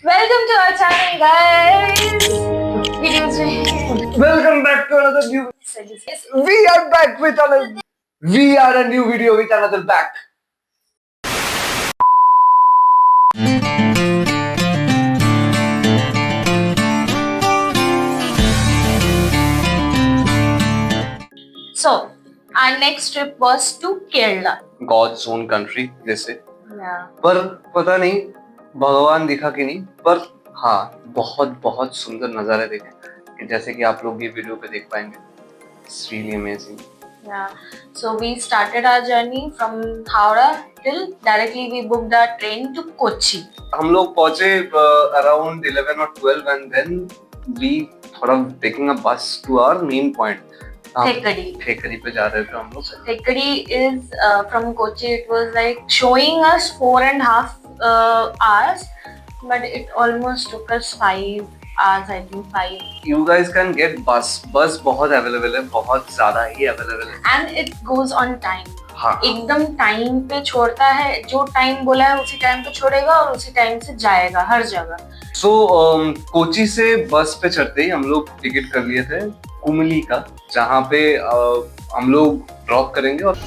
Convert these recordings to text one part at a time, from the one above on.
Welcome to our channel, guys. Videos. Welcome back to another new. We are back with another. We are a new video with another back. So, our next trip was to Kerala. God's own country जैसे. Yeah. पर पता नहीं भगवान दिखा कि नहीं. पर हाँ बहुत बहुत सुंदर नज़ारे देखे जैसे कि आप लोग ये वीडियो पे देख पाएंगे. It's really amazing. Yeah. So we started our journey from Howrah till directly we booked our train to Kochi. हम लोग पहुंचे around 11 or 12 and then we thought of taking a bus to our main point. Thekkady पे जा रहे थे हम लोग. Thekkady is from Kochi. It was like showing us 4.5 hours, but it almost took us 5 hours. I think 5. You guys can get bus बहुत available है, बहुत ज़्यादा ही available है. And it goes on time. हाँ. एकदम टाइम पे छोड़ता है, जो टाइम बोला है उसी टाइम पे छोड़ेगा और उसी टाइम से जाएगा हर जगह. So कोची से बस पे चढ़ते ही हम लोग टिकट कर लिए थे कुमली का, जहाँ पे हम लोग ड्रॉप करेंगे और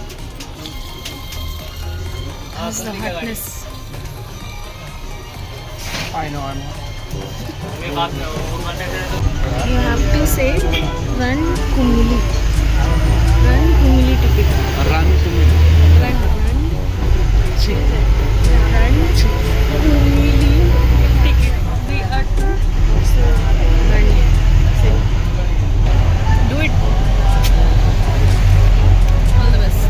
You have to say run Kumuli. Run Kumuli ticket. Run Kumuli. Run Kumuli ticket. We are to run. Do it. All the best.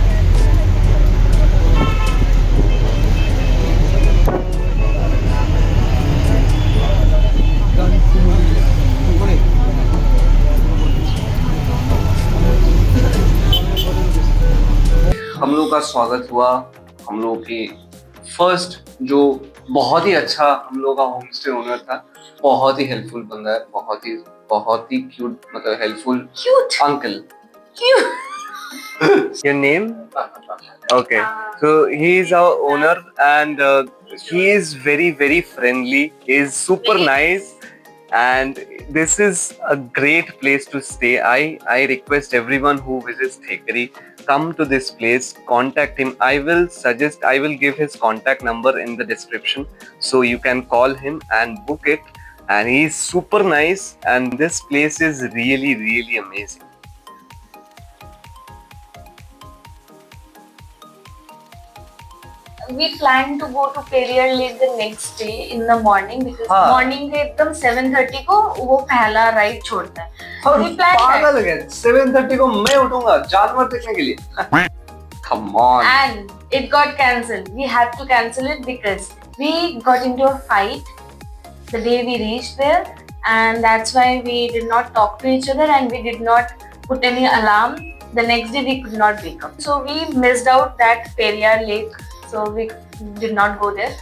हम लोग का स्वागत हुआ. हम लोग की फर्स्ट जो बहुत ही अच्छा हम लोग का होम स्टे ओनर था, बहुत ही हेल्पफुल बंदा है, बहुत ही क्यूट, मतलब helpful uncle. Your name? Okay. So he is our owner and he is very friendly. He is super nice and this is a great place to stay. I request everyone who visits Thekkady, come to this place, contact him. I will give his contact number in the description so you can call him and book it. And he is super nice and this place is really amazing. We planned to go to Periyar Lake the next day in the morning because morning के एकदम 7:30 को वो पहला ride छोड़ता है. We पागल है 7:30 को मैं उठूंगा जानवर देखने के लिए. Come on. And it got cancelled. We had to cancel it because we got into a fight the day we reached there, and that's why we did not talk to each other and we did not put any alarm. The next day we could not wake up, so we missed out that Periyar Lake. So we did not go there.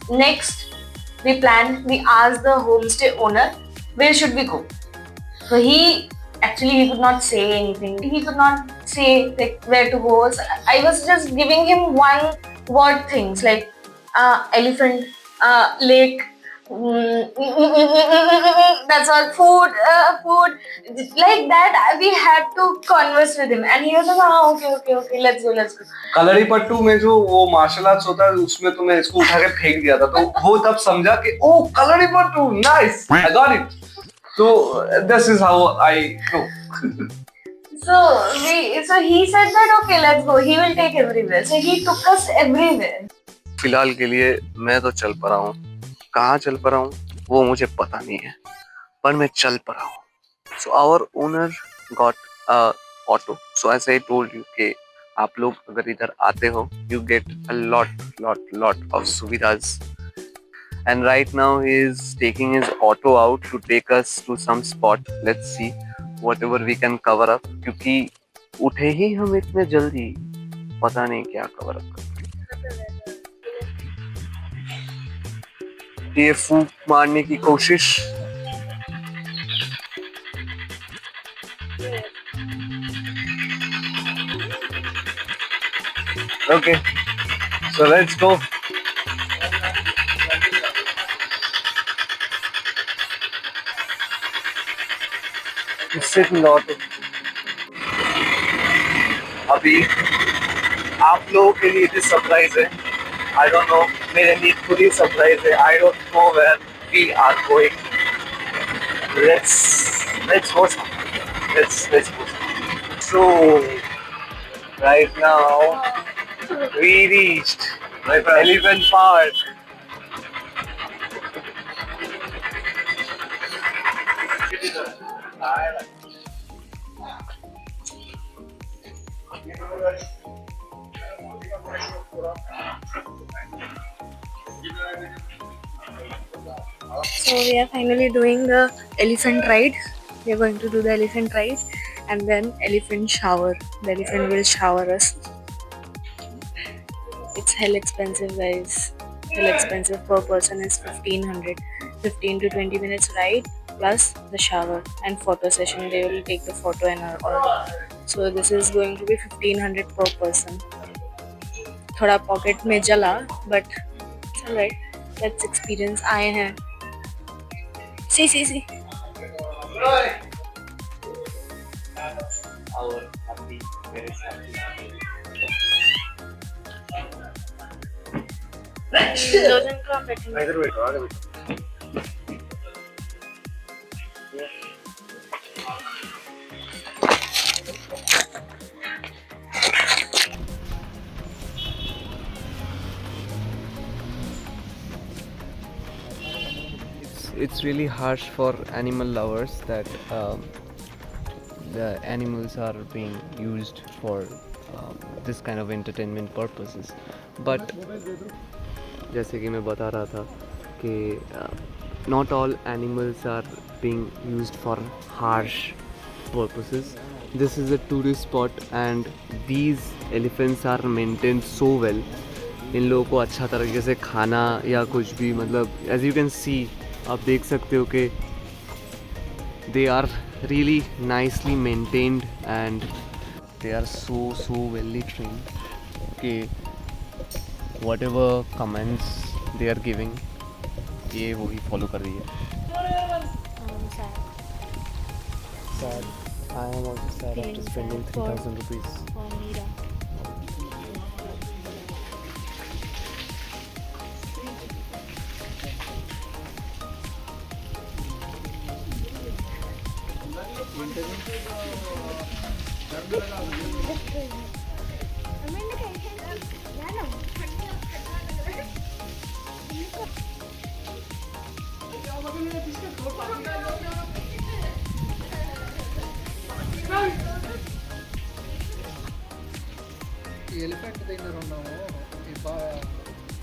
Next, we asked the homestay owner, where should we go? So he could not say anything. He could not say like where to go. So I was just giving him one word things like elephant, lake, that's all, food, like that. We had to converse with him and he was like, okay, let's go. कलरीपट्टू में जो वो martial arts होता है उसमें तो मैं इसको उठा के फेंक दिया था, तो वो तब समझा कि ओ Kalaripayattu, nice, I got it. So this is how I know. So he said that okay, let's go. He will take everywhere. So he took us everywhere. फिलहाल के लिए मैं तो चल पा रहा हूँ. कहाँ चल पा रहा हूँ वो मुझे पता नहीं है, पर मैं चल पा रहा हूँ. So our owner got a auto. So as I told you कि आप लोग अगर इधर आते हो, you get a lot of सुविधाs. And right now he is taking his auto out to take us to some spot. Let's see whatever we can cover up. क्योंकि उठे ही हम इतने जल्दी, पता नहीं क्या cover up करें. ये फूक मारने की कोशिश. Okay, so let's go. Sitting auto. अभी आप लोगों के लिए भी सरप्राइज है. I don't know. मेरे लिए खुद ही सरप्राइज है. I don't know where we are going. Let's go somewhere. Let's go somewhere. So right now we reached Elephant Park. So we are finally doing the elephant ride. We are going to do the elephant ride and then elephant shower. The elephant will shower us. It's hell expensive, guys. Hell expensive. Per person is 1500. 15 to 20 minutes ride plus the shower and photo session. They will take the photo and all. So this is going to be 1500 per person. थोड़ा pocket में जला but it's alright. Let's experience. आए हैं. See. Our happy, very happy. दो जन को हम बैठेंगे. इधर बैठो, आगे बैठो. It's really harsh for animal lovers that the animals are being used for this kind of entertainment purposes. But जैसे कि मैं बता रहा था कि not all animals are being used for harsh purposes. This is a tourist spot and these elephants are maintained so well. इन लोगों को अच्छा तरीके से खाना या कुछ भी मतलब as you can see आप देख सकते हो कि they are really nicely maintained and they are so well trained कि whatever comments they are giving ये वही follow कर रही है. Sad. I am also sad after spending 3000 rupees. Elephant దగ్గర ఉన్నాము.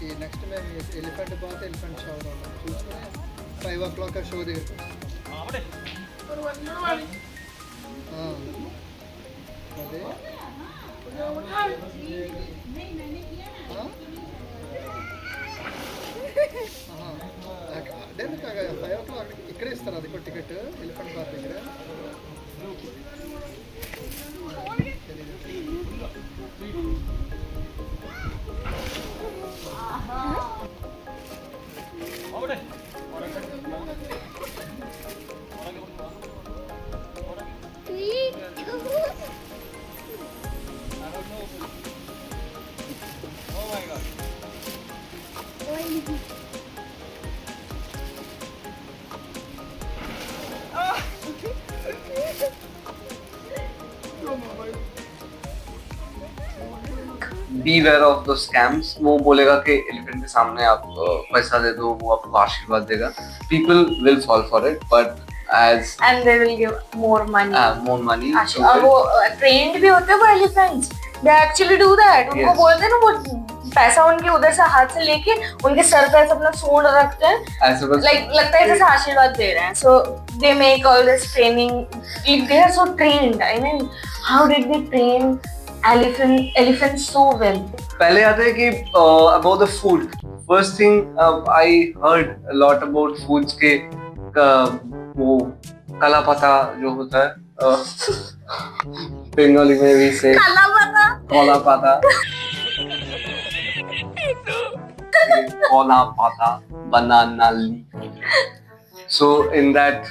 ఈ నెక్స్ట్ మేము ఎలిఫెంట్ బాత్ ఎలిఫెంట్ షవర్ ఉన్నాం చూసుకుని 5 o'clock షో దగ్గరికి అదే డైరెక్ట్ 5 o'clock ఇక్కడే ఇస్తారు. అది కూడా టికెట్ ఎలిఫెంట్ బాత్ దగ్గర. Beware of those scams. वो बोलेगा कि एलिफेंट के सामने आप पैसा दे दो, वो आपको आशीर्वाद देगा. People will fall for it, but as and they will give more money. more money. वो trained भी होते हैं वो elephants. They actually do that. उनको Yes. बोलते हैं ना वो पैसा उनके उधर से हाथ से लेके उनके सर पे ऐसे अपना सूंड रखते हैं. ऐसे बस Like लगता है जैसे आशीर्वाद दे रहे हैं. So they make all this training. They are so trained. I mean, how did they train elephants so well? पहले आते हैं कि about the food. First thing I heard a lot about foods के वो काला पता जो होता है बंगाली में भी से काला पता काला पता banana leaf. So in that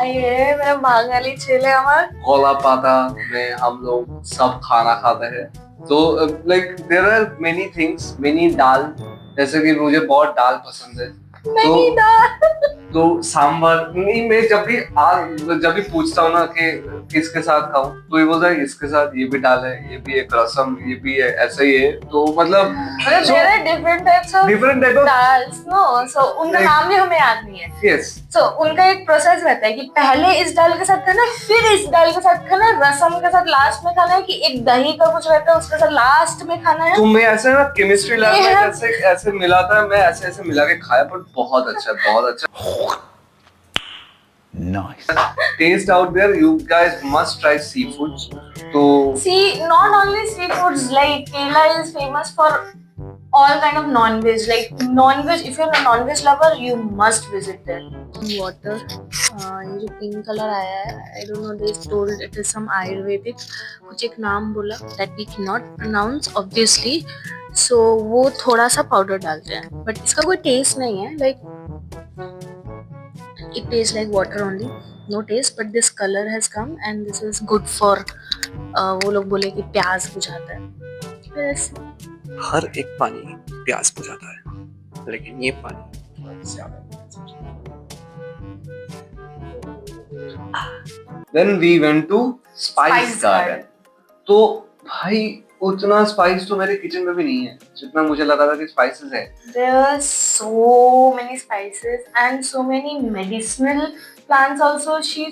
ये मेरा बांगाली चेले हमार कोला पाता में हम लोग सब खाना खाते हैं. तो like there are many things, many दाल, जैसे कि मुझे बहुत दाल पसंद है. नहीं दाल. तो सांभर नहीं, मैं जब भी पूछता हूँ ना कि किसके साथ खाऊं, तो ये बोलता है इसके साथ ये भी दाल है, ये भी एक रसम, ये भी है, ऐसा ही है. तो मतलब there are different types of different type of dals, no? So उनका Like- नाम भी हमें याद नहीं है. yes. So उनका एक प्रोसेस रहता है कि पहले इस दाल के साथ खाना, फिर इस दाल के साथ खाना, रसम के साथ लास्ट में खाना है, कि एक दही का कुछ रहता है उसके साथ लास्ट में खाना है. तो मैं ऐसे ना केमिस्ट्री लैब में Yeah. जैसे ऐसे मिलाता है, मैं ऐसे मिला के खाया, पर बहुत अच्छा, बहुत अच्छा. Nice. Taste out there, you guys must try seafoods. तो See, not only seafoods, like Kerala is famous for all kind of non-veg. Like non-veg, if you're a non-veg lover, you must visit there. Water, ये जो pink color आया है, I don't know. They told it is some Ayurvedic. कुछ एक नाम बोला that we cannot pronounce obviously. So वो थोड़ा सा powder डालते हैं, but इसका कोई taste नहीं है. Like it tastes like water only, no taste. But this color has come and this is good for वो लोग बोले कि प्यास बुझाता है. Yes. हर एक पानी प्यास बुझाता है, लेकिन ये पानी ज्यादा. Then we went to Spice Garden. तो भाई उतना स्पाइस तो मेरे किचन में भी नहीं है जितना मुझे लगा था कि स्पाइसेस है. There are so many spices and so many medicinal plants also she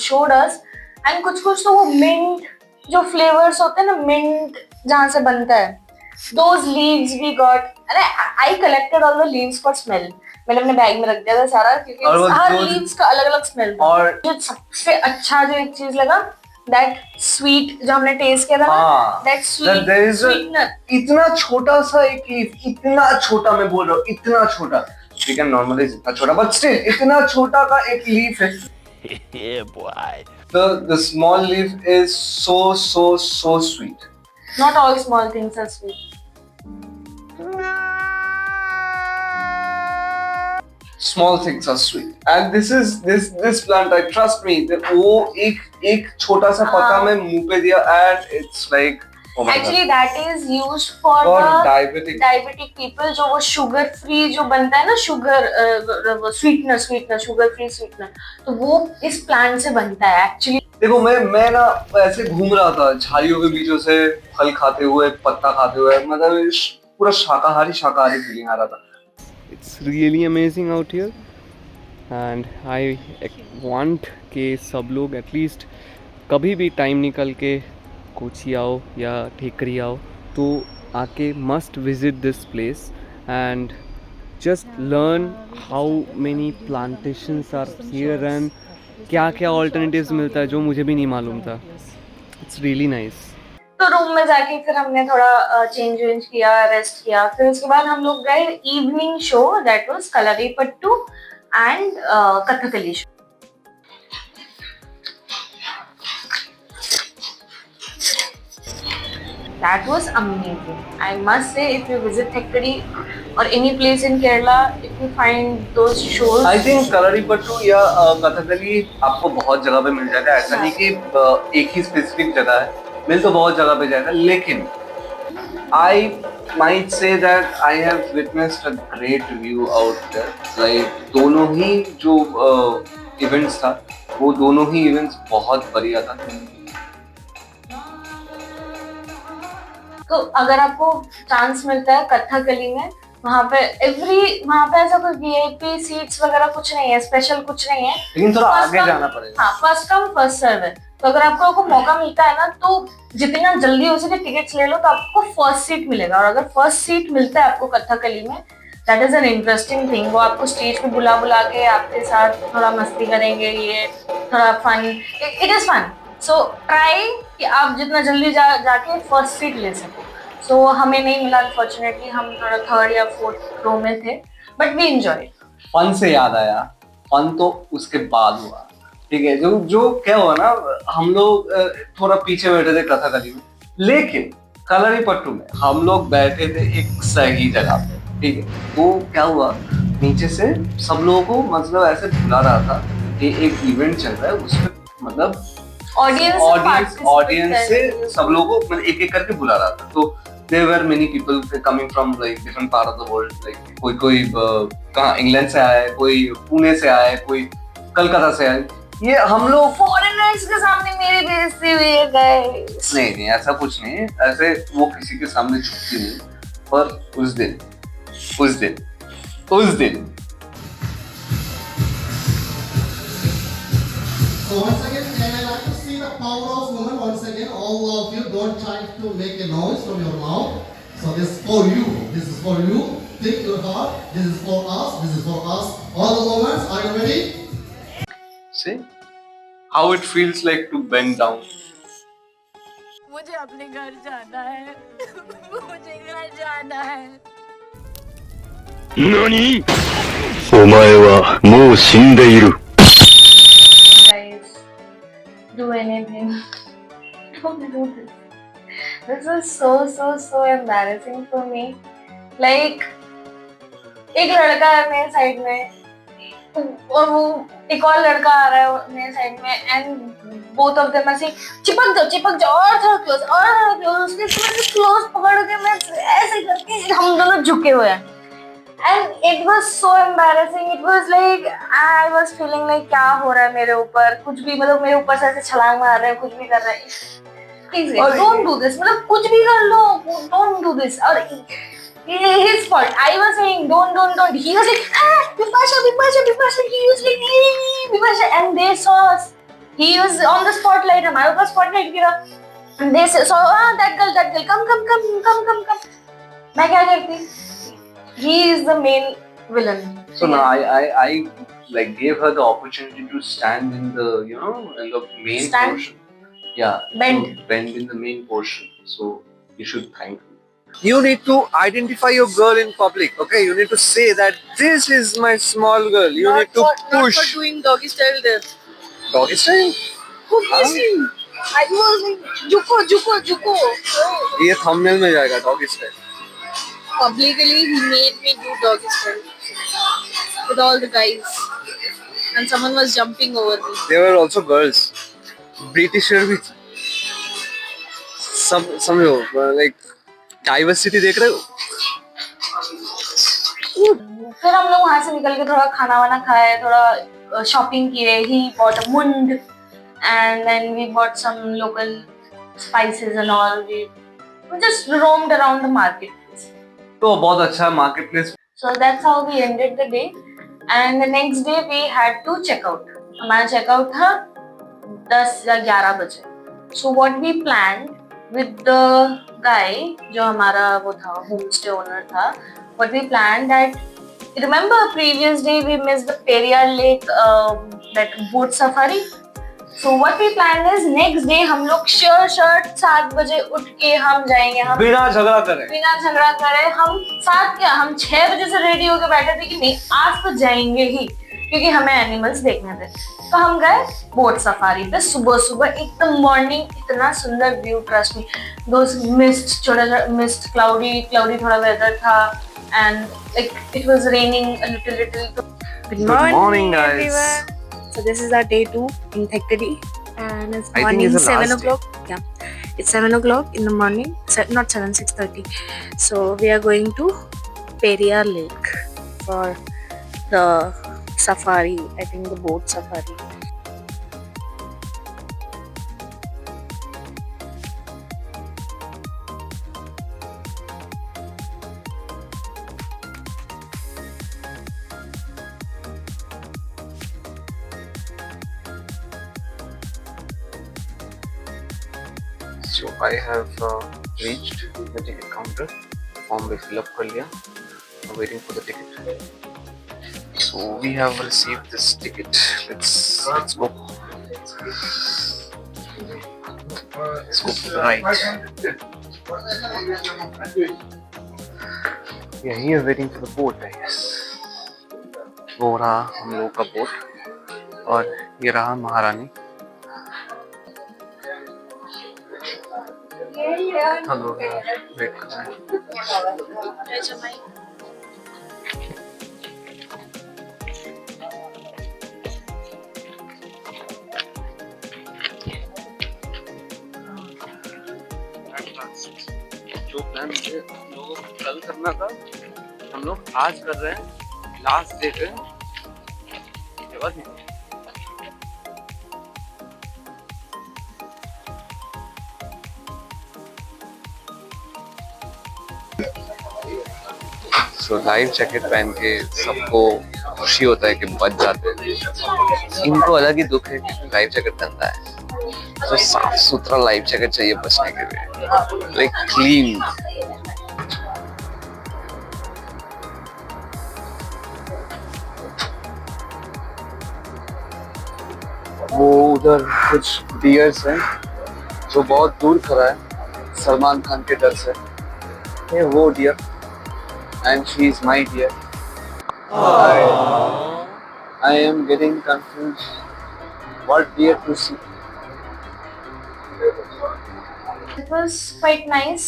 showed us. And कुछ तो वो mint जो flavors होते हैं ना, mint जहाँ से बनता है, those leaves we got. अरे I collected all the leaves for smell. मैंने अपने बैग में रख दिया था सारा, क्योंकि और वो हर जो- leaves का अलग अलग smell था. और जो सबसे अच्छा जो एक चीज लगा, that sweet जो हमने टेस्ट किया था ना, हाँ, that sweet there is a- sweetener. इतना छोटा सा एक लीफ, इतना छोटा, मैं बोल रहा हूँ इतना छोटा. चिकन नॉर्मली इतना छोटा, बट स्टिल इतना छोटा का एक लीफ है. Yeah, boy. The small leaf is so sweet. Not all small things are sweet. Small things are sweet, and this plant, I trust me, वो एक छोटा सा पत्ता में मुंह पे दिया, and it's like, oh my Actually, god, that is used for for the diabetic. people जो वो sugar free जो बनता है ना, sweetener, sugar free sweetener, तो वो इस plant से बनता है actually. देखो मैं ना ऐसे घूम रहा था झाड़ियों के बीचों से, फल खाते हुए, पत्ता खाते हुए, मतलब पूरा शाकाहारी फीलिंग आ रहा था. It's really amazing out here, and I want कि सब लोग एटलीस्ट कभी भी टाइम निकल के कोची आओ या ठेकरी आओ तो आके must visit this place and just learn how many plantations are here and क्या क्या ऑल्टरनेटिव्स मिलता है जो मुझे भी नहीं मालूम था. It's really nice. तो रूम में जाके फिर हमने थोड़ा चेंज किया, रेस्ट किया. फिर उसके बाद हम लोग गए evening show, that was Kalaripayattu and Kathakali show. That was amazing. I must say, if you visit Thekkady or any place in Kerala, if you find those shows, I think Kalaripayattu या कथकली आपको बहुत जगह पे मिल जाएगा. ऐसा नहीं कि एक ही स्पेसिफिक जगह है, मिल तो बहुत जगह पे जाएगा. लेकिन आई might say that I have witnessed a great view out there. Like दोनों ही जो इवेंट्स था, वो दोनों ही इवेंट्स बहुत बढ़िया था. तो अगर आपको चांस मिलता है कथकली में, वहाँ पे ऐसा कोई वीआईपी सीट्स वगैरह कुछ नहीं है, स्पेशल कुछ नहीं है. लेकिन थोड़ा First आगे come- जाना पड़ेगा. हाँ, फर्स्ट कम फर्स्ट सर्व है. तो अगर आपको मौका मिलता है ना, तो जितना जल्दी हो सके टिकट्स ले लो, तो आपको फर्स्ट सीट मिलेगा. और अगर फर्स्ट सीट मिलता है आपको कथकली में, that is an interesting thing. वो आपको स्टेज पे बुला के आपके साथ थोड़ा मस्ती करेंगे, ये थोड़ा fun, it is fun. So try कि आप जितना जल्दी जाके फर्स्ट सीट ले सको. सो हमें नहीं मिला अनफॉर्चुनेटली, हम थोड़ा थर्ड या फोर्थ रो में थे, बट वी एंजॉय. फन से याद आया, फन तो उसके बाद हुआ. ठीक है, जो क्या हुआ ना, हम लोग थोड़ा पीछे बैठे थे कथकली में, लेकिन कलरीपट्टू में हम लोग बैठे थे एक सही जगह पे. ठीक है, तो क्या हुआ, नीचे से सब लोगों को मतलब ऐसे बुला रहा था कि एक इवेंट चल रहा है उसमें मतलब ऑडियंस से सब लोगों को मतलब एक एक करके बुला रहा था। तो there were many people coming from like different part of the world, like कोई कहाँ इंग्लैंड से आया है, कोई पुणे से आया है, कोई कलकत्ता से आया है। ये हम लोग फॉरेनर्स के सामने मेरी बेइज्जती हुई है गाइस। नहीं ऐसा कुछ नहीं है, ऐसे वो किसी के सामने झुकती नहीं। पर उस दिन So once again, and I like to see the power of women. Once again, all of you don't try to make a noise from your mouth. So this is for you. This is for you. Think your heart. This is for us. This is for us. All the women, are you ready? See how it feels like to bend down. मुझे अपने घर जाना है मुझे घर जाना है 何お前はもう死んでいる。 Guys, do anything. Don't do this. This is so embarrassing for me. Like, एक लड़का है मेरे साइड में और वो एक और लड़का आ रहा है मेरे साइड में एंड बोथ ऑफ देम ऐसे चिपक जाओ और थोड़ा क्लोज उसके क्लोज पकड़ के मैं ऐसे करके हम दोनों झुके हुए हैं and it was so embarrassing. It was like I was feeling like क्या हो रहा है मेरे ऊपर, कुछ भी मतलब मेरे ऊपर से ऐसे छलांग मार रहे हैं, कुछ भी कर रहे हैं। Please don't do this. मतलब कुछ भी कर लो, don't do this. और his fault. I was saying don't. He was like Bipasha. He was like Bipasha, and they saw us. He was on the spotlight. हमारे ऊपर spotlight गिरा. And they saw that girl. Come. मैं क्या करती? He is the main villain. So now I like gave her the opportunity to stand in the in the main portion. Yeah. Bend. To bend in the main portion. So you should thank me. You need to identify your girl in public. Okay, you need to say that this is my small girl. You need to push. Not for doing doggy style there. Doggy style. Obviously. I was like Dzukou. ये thumbnail में जाएगा doggy style. Publicly, he made me do doggy style with all the guys, and someone was jumping over me. There were also girls. Britisher भी थी. समझो like diversity देख रहे हो? फिर हम लोग वहां से निकल के थोड़ा खाना वाना खाए, थोड़ा शॉपिंग किए. He bought a mund and then we bought some local spices and all. We just roamed around the market. तो बहुत अच्छा market place. So that's how we ended the day. And the next day we had to check out. हमारा checkout था 10 या 11 बजे. So what we planned with the guy जो हमारा वो था homestay owner था, what we planned that remember previous day we missed the Periyar Lake that boat safari. So what we planned is next day हम लोग shirt 7 बजे उठ के हम जाएंगे. हम बिना झगड़ा करे हम 6 बजे से रेडी होके बैठे थे कि नहीं आज तो जाएंगे ही क्योंकि हमें एनिमल्स देखने थे. तो हम गए बोट सफारी पे सुबह एकदम मॉर्निंग. इतना सुंदर व्यू, ट्रस्ट मी. दोस मिस्ट, छोटा मिस्ट, क्लाउडी थोड़ा वेदर था and like it was raining a little. Good morning guys. everyone. So this is our day 2 in Thekkady and it's I think morning it's the 7 last day. o'clock. Yeah, it's 7 o'clock in the morning. Not 7, 6:30. So we are going to Periyar Lake for the safari. I think the boat safari. So I have reached the ticket counter. Form भी fill up कर लिया. I'm waiting for the ticket. So we have received this ticket. Let's go. Let's go to the right. Yeah, here waiting for the boat, I guess. वो रहा हम लोग का boat और ये रहा महारानी. हेलो वेट कर रहे हैं. जो प्लान मुझे हम लोगों को कल करना था हम लोग आज कर रहे हैं, लास्ट डे पे के बाद नहीं। सो लाइफ जैकेट पहन के सबको खुशी होता है कि बच जाते हैं, इनको अलग ही दुख है कि लाइफ जैकेट गंदा है। तो साफ सुथरा लाइफ जैकेट चाहिए बचने के लिए, लाइक क्लीन। वो उधर कुछ डियर्स हैं जो बहुत दूर खड़ा है सलमान खान के डर से। ये वो dear and she is my dear. I am getting confused. What dear to see? It was quite nice.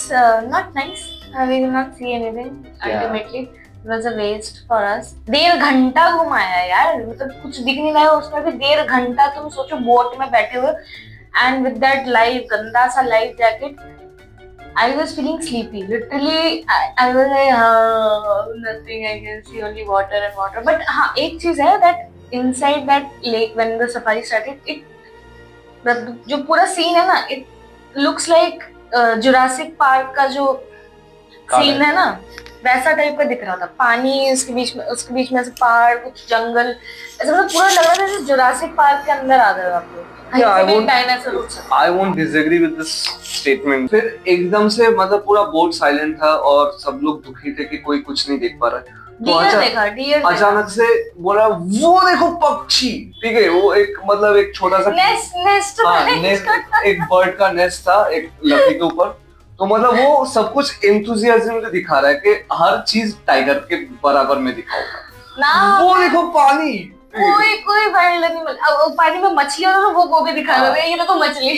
Not nice. We will not see anything. Ultimately, it was a waste for us. 1.5 घंटा घुमाया यार, मतलब कुछ दिख नहीं रहा है उसमें भी 1.5 घंटा। तुम सोचो बोट में बैठे हुए and with that live गंदा सा life jacket. I was feeling sleepy. Literally, I was like, nothing. I can see only water and water. But हाँ एक चीज है that inside that lake when the safari started, जो पूरा scene है ना, it looks like Jurassic Park का जो scene है ना, वैसा टाइप का दिख रहा था। पानी उसके बीच में से पहाड़, कुछ जंगल, ऐसा मतलब पूरा लग रहा था जैसे जुरासिक पार्क के अंदर आ गए आप लोग। I won't disagree with this statement. फिर एकदम से मतलब पूरा बोट साइलेंट था और सब लोग दुखी थे कि कोई कुछ नहीं देख पा रहा है। तो डियर अचानक से बोला वो देखो पक्षी, ठीक है, वो एक मतलब एक छोटा सा नेस्ट एक बर्ड का नेस्ट था एक लकड़ी के ऊपर। तो मतलब वो सब कुछ एंथुसियाज्म से दिखा रहा है कि हर चीज टाइगर के बराबर में दिखाऊंगा ना। वो देखो पानी, कोई वाइल्ड एनिमल, पानी में मछली हो तो वो भी दिखा रहा है, ये तो मछली।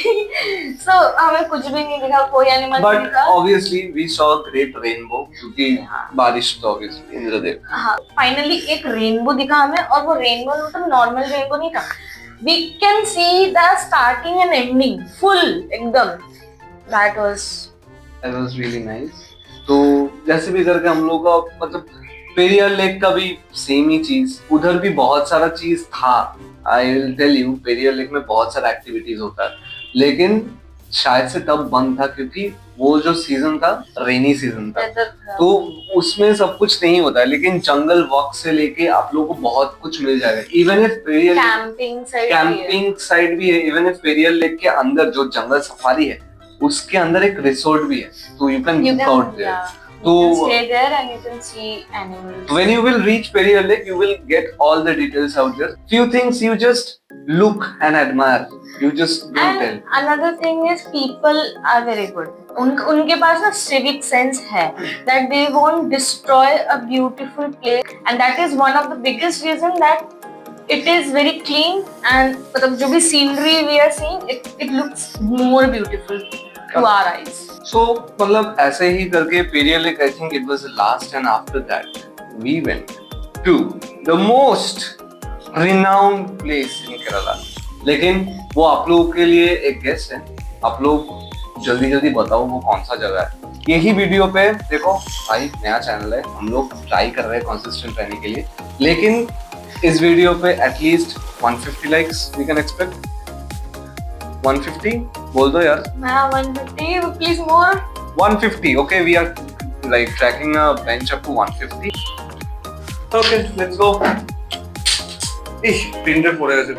सो हमें कुछ भी नहीं दिखा, कोई एनिमल नहीं दिखा। But obviously we saw great rainbow, क्योंकि बारिश तो ऑब्वियसली इंद्रदेव। हाँ, फाइनली एक रेनबो दिखा हमें, और वो रेनबो मतलब नॉर्मल रेनबो नहीं था। We can see the starting and ending full एकदम। That was really nice. तो जैसे भी करके हम लोग का मतलब पेरियर लेक का भी सेम ही चीज, उधर भी बहुत सारा चीज था। I will tell you, Periyar lake में बहुत सारा एक्टिविटीज होता है, लेकिन शायद से तब बंद था क्योंकि वो जो सीजन था रेनी सीजन था, तो उसमें सब कुछ नहीं होता है। लेकिन जंगल वॉक से लेके आप लोगों को बहुत कुछ मिल जाएगा। Even if Periyar camping side भी है, इवन इफ पेरियर लेक के अंदर जो जंगल सफारी है उसके अंदर एक रिसोर्ट भी है, तो you can book out there. You can stay there and you can see animals. When you will reach Periyar Lake, you will get all the details out there. Few things you just look and admire. You just don't tell. And another thing is people are very good. उनके पास ना civic sense है that they won't destroy a beautiful place, and that is one of the biggest reason that it is very clean, and मतलब जो भी scenery we are seeing, it looks more beautiful to our eyes. So मतलब ऐसे ही करके Periyar lake, I think it was the last, and after that we went to the most renowned place in Kerala. लेकिन वो आप लोगों के लिए एक गेस्ट है, आप लोग जल्दी बताओ वो कौन सा जगह है। यही वीडियो पे देखो भाई, नया चैनल है, हम लोग ट्राई कर रहे हैं कंसिस्टेंट रहने के लिए, लेकिन इस वीडियो पे at least 150 likes we can expect. 150 बोल दो यार। 150, please more. 150, okay, we are like tracking a bench up to 150. Okay, let's go. Printer for us.